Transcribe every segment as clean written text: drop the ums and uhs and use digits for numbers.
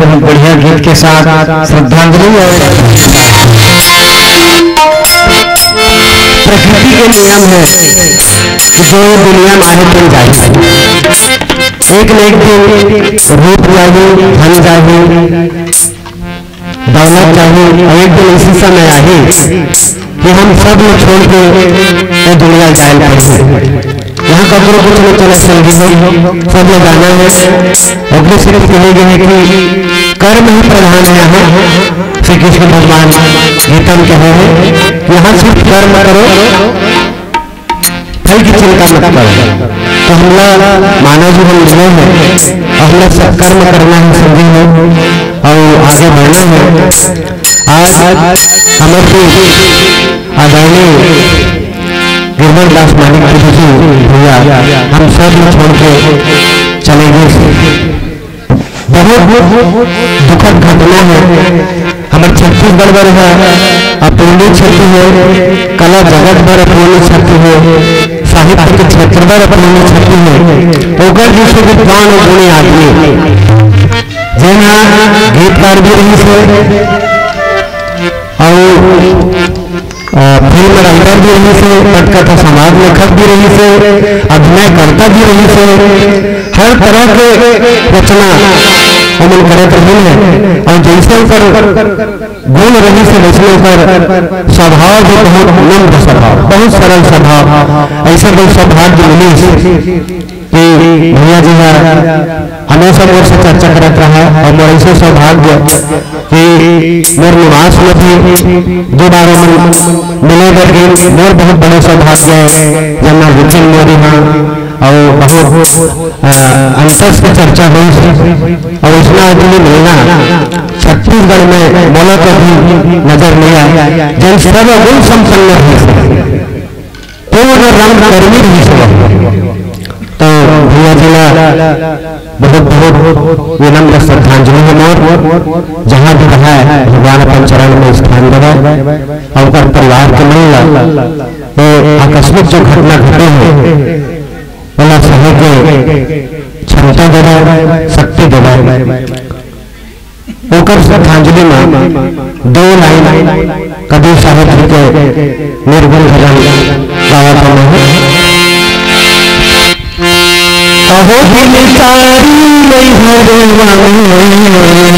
बहुत बढ़िया गीत के साथ श्रद्धांजलि और प्रकृति के नियम है कि जो दुनिया में आने दिन जाए, एक न एक दिन रूप चाहिए, धन चाहिए, दौलत चाहिए, और एक दिन इसी समय आए कि हम सब लोग छोड़ के दुनिया जाए पड़े। यहाँ कपड़ों कुछ नहीं चले चल गए, सब लोग आना है। अगले सिर्फ कहे गए कि कर्म ही प्रधान है। यहाँ श्री कृष्ण भगवान गीता में कहे हैं यहाँ सिर्फ कर्म करो फल की चिंता मत करो। तो हम लोग मानव जीवन मिले हैं और हम लोग सत्कर्म करना है, समझे हो, और आगे बढ़ना है। आज हमारे आदरणीय गिरवर दास मानिक जी भैया हम सब छोड़ के चले गए। बहुत दुखद घटना है। हमारे छत्तीसगढ़ भर है अपूर्णीय क्षति है, कला जगत भर अपूर्णीय क्षति है, साहित्य के क्षेत्र भर अपूर्णीय क्षति है। ओकर जैसे विद्वान और गुणी आदमी जेना गीतकार भी रही से और फिल्म राइटर भी रही से, पटकथा समाज लेखक भी रही से, अभिनय करता भी रही से, हर तरह के रचना अमल करते रही है। और जैसे गुण रही से वैसे पर स्वभाव भी बहुत नम्र स्वभाव, बहुत सरल स्वभाव, ऐसा बहुत सौभाग्य मिली कि भैया जी हमेशा मोर से चर्चा करता रहा। और मोर ऐसे सौभाग्य कि मोर निवास में भी दोबारा मिले करके मोर बहुत बड़े सौभाग्य है। जब मैं विपिन मोदी हाँ और बहुत अंतर से चर्चा हुई और उसमें आदमी मिलना छत्तीसगढ़ में बोला तो भी नजर नहीं आया। जन सर्व गुण संपन्न है, पूर्ण रंग कर्मी भी सब। तो भैया जिला बहुत बहुत विनम्र श्रद्धांजलि है मोर। जहाँ भी रहा है भगवान अपन चरण में स्थान देवे और परिवार के मिल आकस्मिक जो घटना घटे हैं बोला सहे के क्षमता देवे, शक्ति देवे। ओकर श्रद्धांजलि में दो लाइन कबीर साहब जी के निर्गुण भजन गावत है। अहो हिलकारी लहरवा अहो हिलकारी लहरवा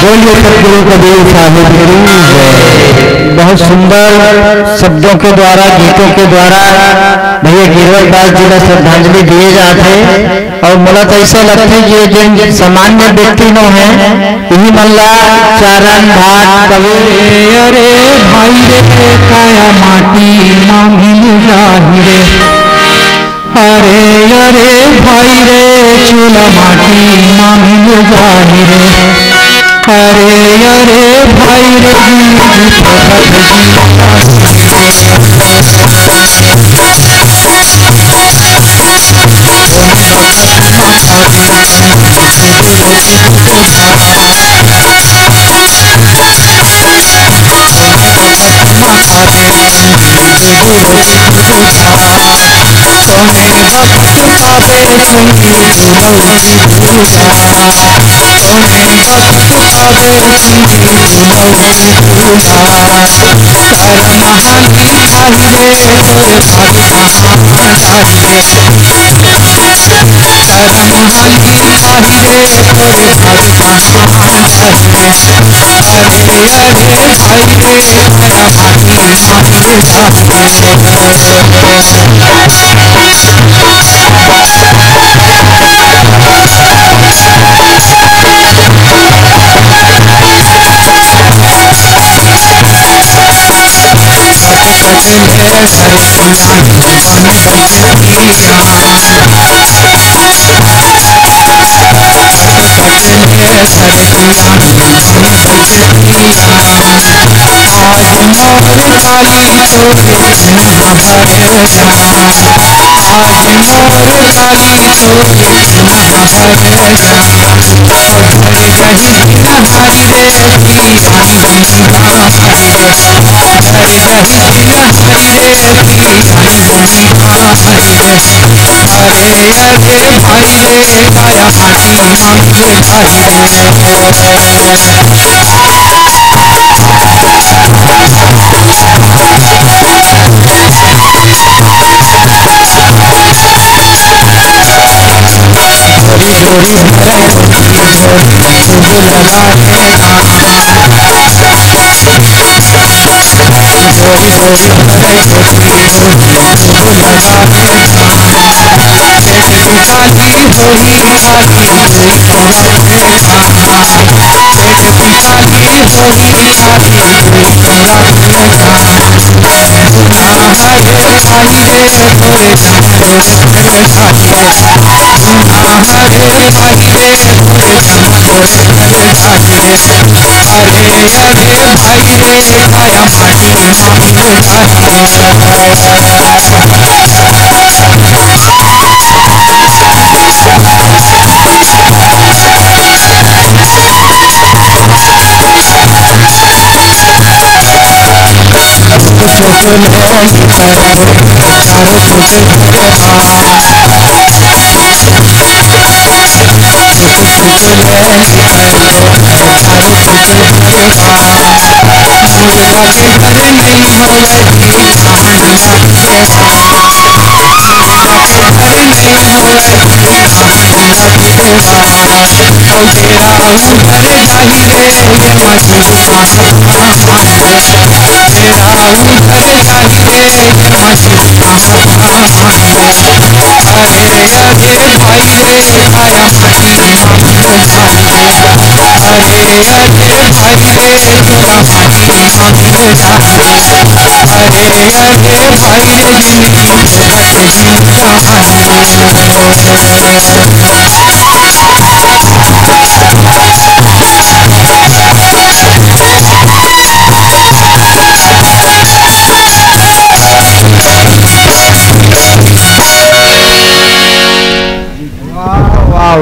बोलिए सतगुरु कबीर साहिब की। बहुत सुंदर शब्दों के द्वारा, गीतों के द्वारा भैया गिरवर दास जी ने श्रद्धांजलि दिए जाते और मुला तो ऐसा लगता है कि जिन सामान्य व्यक्ति नो है यही मल्ला चारण भाट कबीर अरे भाई रे काया माटी ना मिल जाही रे, अरे अरे भाई रे चूल्हा माटी ना मिल जाही रे, अरे अरे भाई रे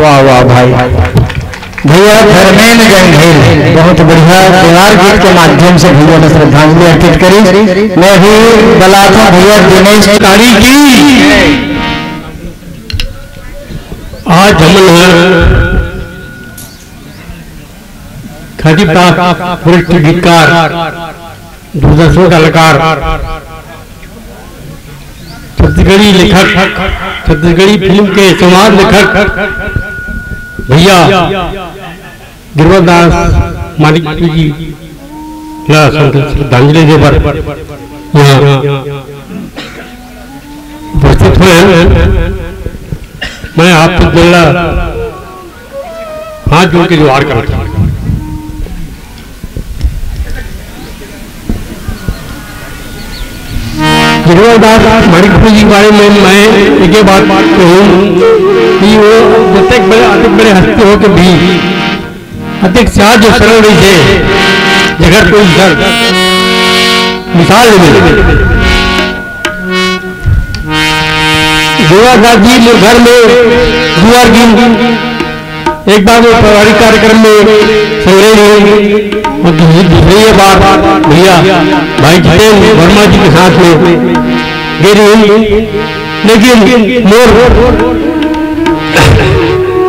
वाह वाह भाई भैया धर्मेंद्र गंभीर बहुत बढ़िया त्योहार गीत के माध्यम से भैया ने श्रद्धांजलि अर्पित करी। मैं भी बलाथा भैया दिनेश कारी की आज हमन खादी वरिष्ठ गीतकार दूरदर्शन कलाकार छत्तीसगढ़ी लेखक छत्तीसगढ़ी फिल्म के संवाद लेखक भैया गिरवरदास मानिक जी श्रद्धांजलि दे पर यहाँ उपस्थित हुए। मैं आपको जल्ला हाथ जोड़ के जोहार करता हूँ। गिरवरदास मानिक जी के बारे में मैं एक बात कहूँ कि वो जतक बड़े हस्ती हो के भी अधिक साथ जो सरल रही है जगह कोई घर मिसाल गिरवरदास जी घर में दुआर गिन एक बार वो पारिवारिक कार्यक्रम में संग्रह हुई और दूसरी बार भैया भाई जितेंद्र वर्मा जी के साथ में गिरी हुई। लेकिन मोर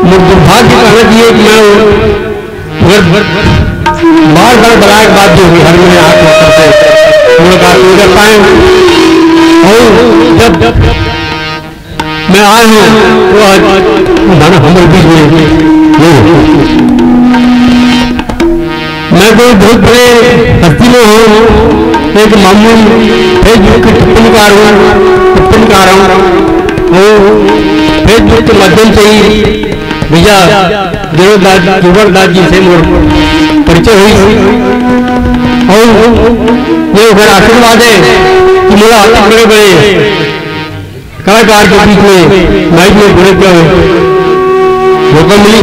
दुर्भाग्य कहना चाहिए कि मैं बार बार बड़ा एक बात जो घर में हाथ करते मुलाकात नहीं कर पाए। और जब मैं आया हूँ तो आज हमारे बीच में मैं कोई बहुत बड़े हस्ती में हूँ, एक मामूली फेसबुक के टिप्पणीकार हूँ। फेसबुक के माध्यम से ही भैया देवदास जी से परिचय हुई और ये मेरा आशीर्वाद है कि मेरा हाथ बड़े बड़े कलाकार के बीच में माइक में जुड़े क्या मौका मिली।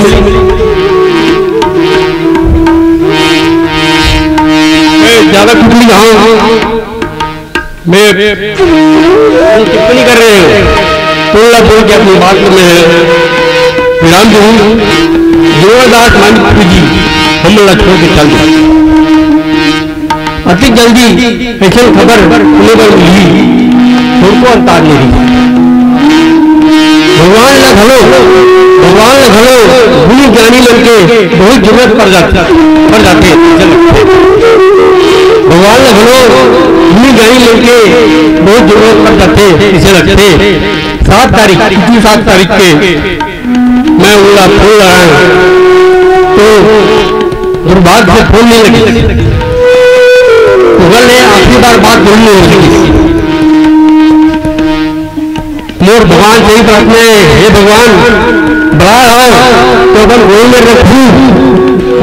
मैं ज्यादा कुछ नहीं कहा, मैं टिप्पणी कर रहे हैं तुलना बोल के अपनी बात में विराम दूँ। देवदास मानिक जी हमला छोड़ के चल गए। अति जल्दी ऐसी खबर उन्हें पर मिली उनको अंतार ले रही। भगवान न घलो गुणी ज्ञानी लड़के बहुत जरूरत पड़ जाते भगवान न घलो गुणी ज्ञानी लड़के बहुत जरूरत पड़ जाते इसे लगते। 7 तारीख के मैं उंगला फूल रहा तो दुर्भाग्य से फोन नहीं लगी। गूगल ने आखिरी बार बात बोलनी हो सकी। मोर भगवान से ही प्रार्थना है, हे भगवान बड़ा हो तो अपन गोल में रखूं,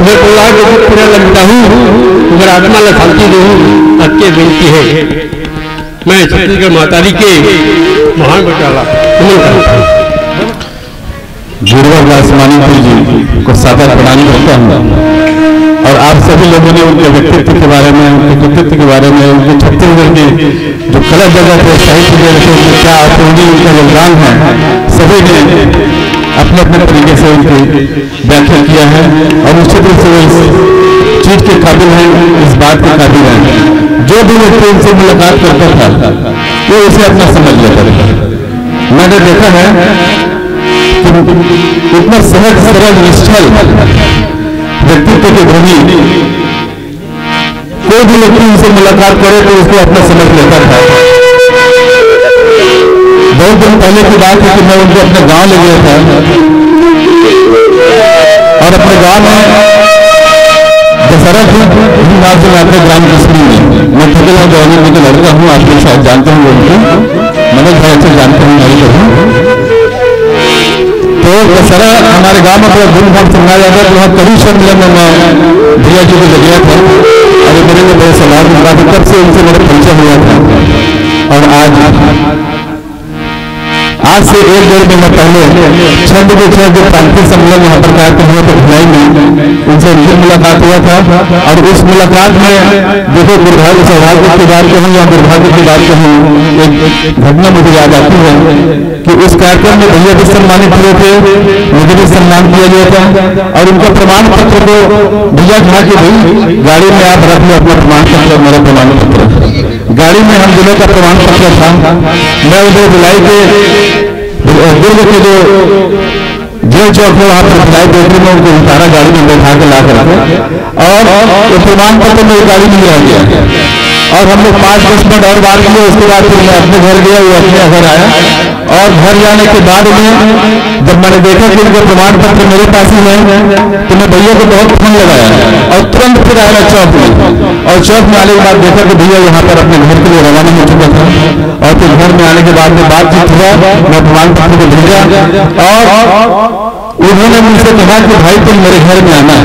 मैं बोला कि दुख पूरा लगता हूँ, अगर आत्मा ला शांति दूँ अच्छे विनती है। मैं छत्तीसगढ़ मातारी के महान बटाला देवदास मानिक जी को सादर प्रणाम करता हूँ और आप सभी लोगों ने उनके व्यक्तित्व के बारे में, उनके कृतित्व के बारे में, उनके छत्तीसगढ़ की जो कला जगत है, साहित्य जगत है, क्या अपूर्णीय उनका योगदान है, सभी ने अपने अपने तरीके से उनकी व्याख्या किया है और निश्चित रूप से वो इस चीज के काबिल हैं, इस बात के काबिल हैं। जो भी व्यक्ति उनसे मुलाकात करता था वो इसे अपना समझ लेता था। मैंने देखा है कि इतना सहज सरल निश्चल व्यक्तित्व के धनी कोई भी व्यक्ति उनसे मुलाकात करे तो उसको अपना समझ लेता था। बहुत दिन पहले की बात है कि मैं उनको अपने गांव ले गया था और अपने गांव में दशहरा नाम से मैं अपने ग्राम कृष्णी में मैं ठगल गवर्नर में तो लड़का हूँ, आप लोग शायद जानते होंगे उनको, मनोज भाई अच्छे जानते हैं नहीं करूँ। तो दशहरा हमारे गांव में बड़ा धूमधाम से मनाया जाता है। तो वहाँ कभी सम्मेलन में मैं भैया जी को गया था और मेरे को बड़े सलाह मिला था, तब से उनसे मेरा परिचय हुआ था। और आज से 1-1.5 महीना पहले 6 जो प्रांतीय सम्मेलन यहाँ पर कार्यक्रम हुआ था भिलाई में, उनसे फिर मुलाकात हुआ था। और उस मुलाकात में देखो दुर्भाग्य सौभाग्य की बात कहूँ या दुर्भाग्य की बात कहूँ, एक घटना मुझे याद आती है कि उस कार्यक्रम में भैया भी सम्मानित हुए थे, मुझे भी सम्मान किया गया था। और उनका प्रमाण पत्र को भैया कहा कि भाई गाड़ी में आप रख लो अपना प्रमाण पत्र, मेरा प्रमाण पत्र। गाड़ी में हम जिले का प्रमाण पत्र था। मैं उधर भिलाई के दुर्ग के जो जेल चौक है वहां पर भिलाई बेटरी में उनको उतारा, गाड़ी में बैठा के ला करके और वो प्रमाण पत्र मेरी गाड़ी में रह गया। और हम लोग 5-10 मिनट और बात किए, उसके बाद फिर मैं अपने घर गया, वो अपने घर आया। और घर जाने के बाद में जब मैंने देखा कि उनका प्रमाण पत्र मेरे पास ही है तो मैं भैया को बहुत फोन लगाया और तुरंत फिर आया चौक में। और चौक में आने के बाद देखा कि भैया यहाँ पर अपने घर के लिए रवाना हो चुका था। और फिर घर में आने के बाद में बातचीत हुआ, मैं प्रमाण पत्र को भेजा और उन्होंने मुझसे कहा कि भाई तुम मेरे घर में आना।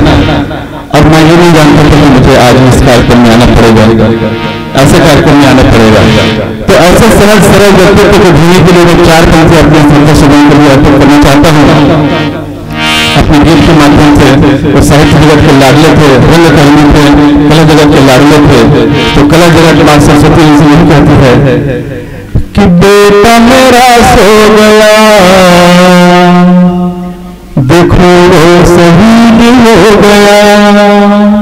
अब मैं ये नहीं जानता था कि मुझे आज इस कार्यक्रम में आना पड़ेगा, ऐसे कार्यक्रम में आना पड़ेगा। तो ऐसे सरल व्यक्तित्व को जीने के लिए मैं 4 पंक्ति अपने संतोष सभा के लिए अर्पित करना चाहता हूँ। अपने गीत के माध्यम से वो साहित्य जगत के लाडले थे, रंगकर्मी थे, कला जगत के लाडले थे। तो कला जगत मां सरस्वती जी से यही कहती है कि बेटा मेरा सो गया, देखो गया,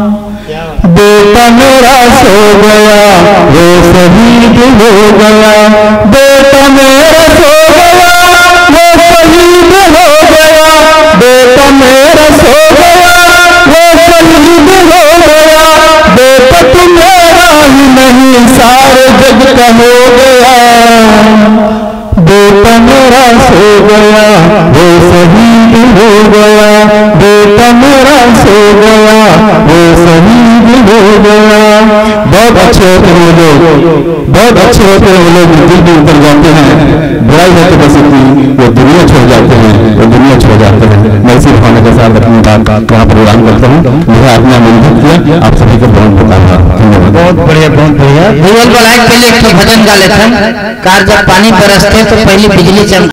बेटा मेरा सो गया वो शहीद हो गया, बेटा मेरा सो गया वो शहीद हो गया, बेटा मेरा सो गया वो शहीद हो गया, बेटा तुम मेरा ही नहीं सारे जग का हो गया, बेटा मेरा सो गया वो शहीद हो गया, बेटा मेरा सो गया वो शहीद हो गया। बहुत अच्छे होते हैं वो लोग, बहुत अच्छे होते हैं वो लोग, दिल भी उतर जाते हैं, बुराई होते बस इतनी वो दुनिया छोड़ जाते हैं, वो दुनिया छोड़ जाते हैं। मैं इसी भावना के साथ अपनी बात यहाँ प्रोग्राम करता हूँ। मुझे आपने आमंत्रित किया, आप सभी को बहुत धन्यवाद। बहुत बढ़िया, बहुत बढ़िया। गूगल पर लाइक के लिए एक भजन गा लेते हैं। कार जब पानी बरसते तो पहली बिजली चमके।